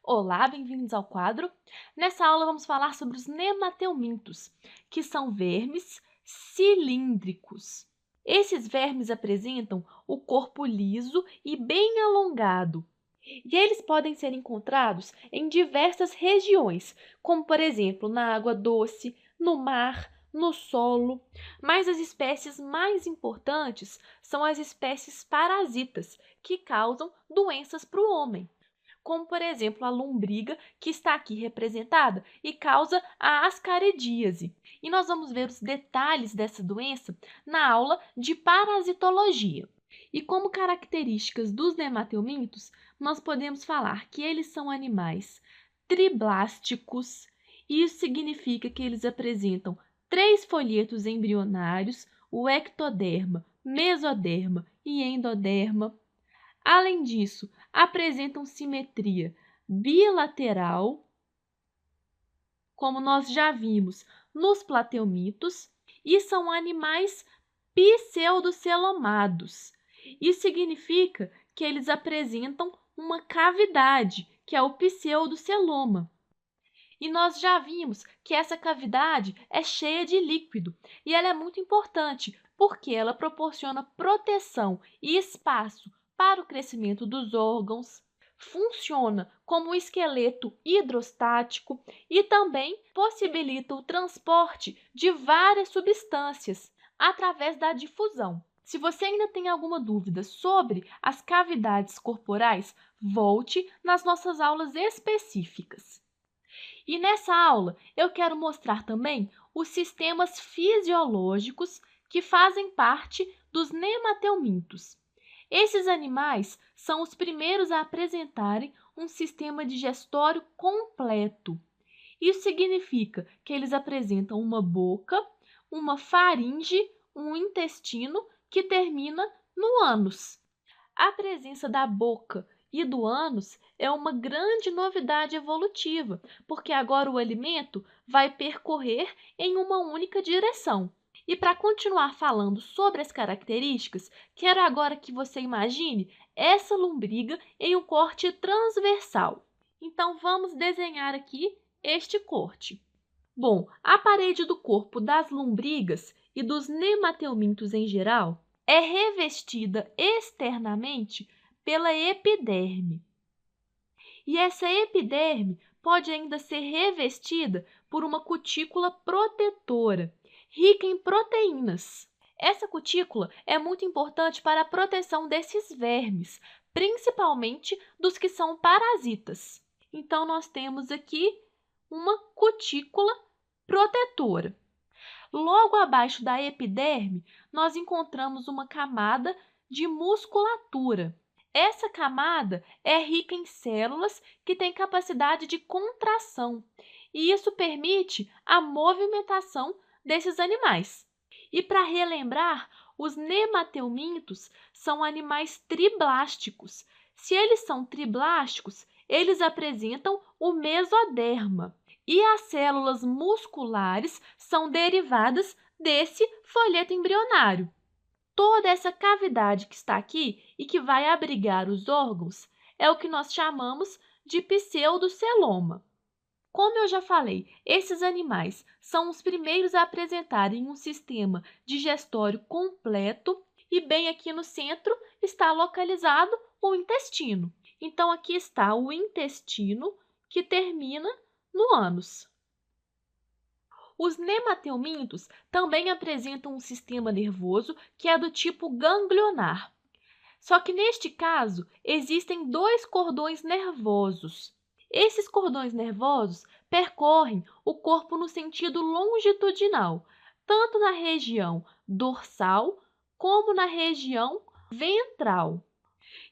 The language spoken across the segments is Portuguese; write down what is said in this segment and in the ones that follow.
Olá, bem-vindos ao quadro. Nessa aula vamos falar sobre os nemateumintos, que são vermes cilíndricos. Esses vermes apresentam o corpo liso e bem alongado, e eles podem ser encontrados em diversas regiões, como por exemplo na água doce, no mar, no solo, mas as espécies mais importantes são as espécies parasitas, que causam doenças para o homem, como, por exemplo, a lombriga, que está aqui representada e causa a ascaridíase. E nós vamos ver os detalhes dessa doença na aula de parasitologia. E como características dos nemateumintos, nós podemos falar que eles são animais triblásticos, e isso significa que eles apresentam 3 folhetos embrionários, o ectoderma, mesoderma e endoderma. Além disso, apresentam simetria bilateral, como nós já vimos nos plateumitos, e são animais pseudocelomados. Isso significa que eles apresentam uma cavidade, que é o pseudoceloma. E nós já vimos que essa cavidade é cheia de líquido, e ela é muito importante, porque ela proporciona proteção e espaço para o crescimento dos órgãos, funciona como um esqueleto hidrostático e também possibilita o transporte de várias substâncias através da difusão. Se você ainda tem alguma dúvida sobre as cavidades corporais, volte nas nossas aulas específicas. E nessa aula eu quero mostrar também os sistemas fisiológicos que fazem parte dos nemateumintos. Esses animais são os primeiros a apresentarem um sistema digestório completo. Isso significa que eles apresentam uma boca, uma faringe, um intestino que termina no ânus. A presença da boca e do ânus é uma grande novidade evolutiva, porque agora o alimento vai percorrer em uma única direção. E para continuar falando sobre as características, quero agora que você imagine essa lombriga em um corte transversal. Então, vamos desenhar aqui este corte. Bom, a parede do corpo das lombrigas e dos nemateumintos em geral é revestida externamente pela epiderme. E essa epiderme pode ainda ser revestida por uma cutícula protetora, rica em proteínas. Essa cutícula é muito importante para a proteção desses vermes, principalmente dos que são parasitas. Então, nós temos aqui uma cutícula protetora. Logo abaixo da epiderme, nós encontramos uma camada de musculatura. Essa camada é rica em células que têm capacidade de contração, e isso permite a movimentação desses animais. E para relembrar, os nemateumintos são animais triblásticos. Se eles são triblásticos, eles apresentam o mesoderma, e as células musculares são derivadas desse folheto embrionário. Toda essa cavidade que está aqui e que vai abrigar os órgãos é o que nós chamamos de pseudoceloma. Como eu já falei, esses animais são os primeiros a apresentarem um sistema digestório completo, e bem aqui no centro está localizado o intestino. Então, aqui está o intestino que termina no ânus. Os nemateumintos também apresentam um sistema nervoso que é do tipo ganglionar. Só que neste caso, existem 2 cordões nervosos. Esses cordões nervosos percorrem o corpo no sentido longitudinal, tanto na região dorsal como na região ventral.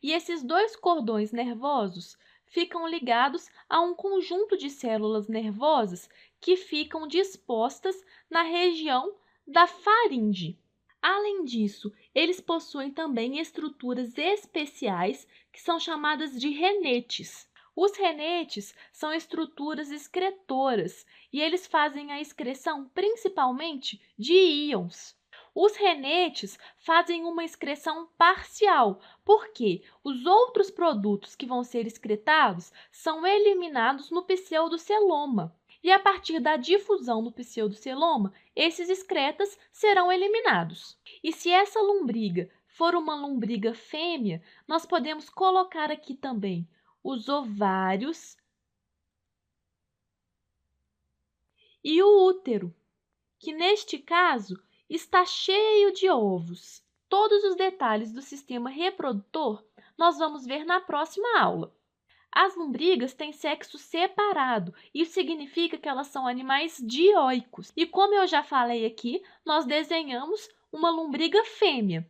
E esses 2 cordões nervosos ficam ligados a um conjunto de células nervosas que ficam dispostas na região da faringe. Além disso, eles possuem também estruturas especiais que são chamadas de renetes. Os renetes são estruturas excretoras e eles fazem a excreção principalmente de íons. Os renetes fazem uma excreção parcial, porque os outros produtos que vão ser excretados são eliminados no pseudoceloma. E a partir da difusão no pseudoceloma, esses excretas serão eliminados. E se essa lombriga for uma lombriga fêmea, nós podemos colocar aqui também os ovários e o útero, que neste caso está cheio de ovos. Todos os detalhes do sistema reprodutor nós vamos ver na próxima aula. As lombrigas têm sexo separado, isso significa que elas são animais dioicos. E como eu já falei aqui, nós desenhamos uma lombriga fêmea.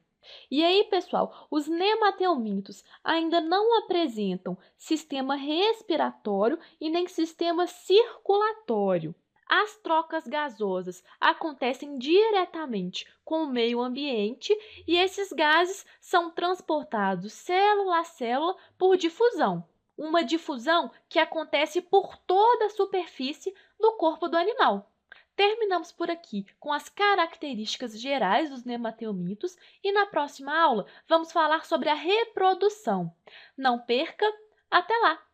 E aí, pessoal, os nemateumintos ainda não apresentam sistema respiratório e nem sistema circulatório. As trocas gasosas acontecem diretamente com o meio ambiente e esses gases são transportados célula a célula por difusão. Uma difusão que acontece por toda a superfície do corpo do animal. Terminamos por aqui com as características gerais dos nemateumintos e na próxima aula vamos falar sobre a reprodução. Não perca! Até lá!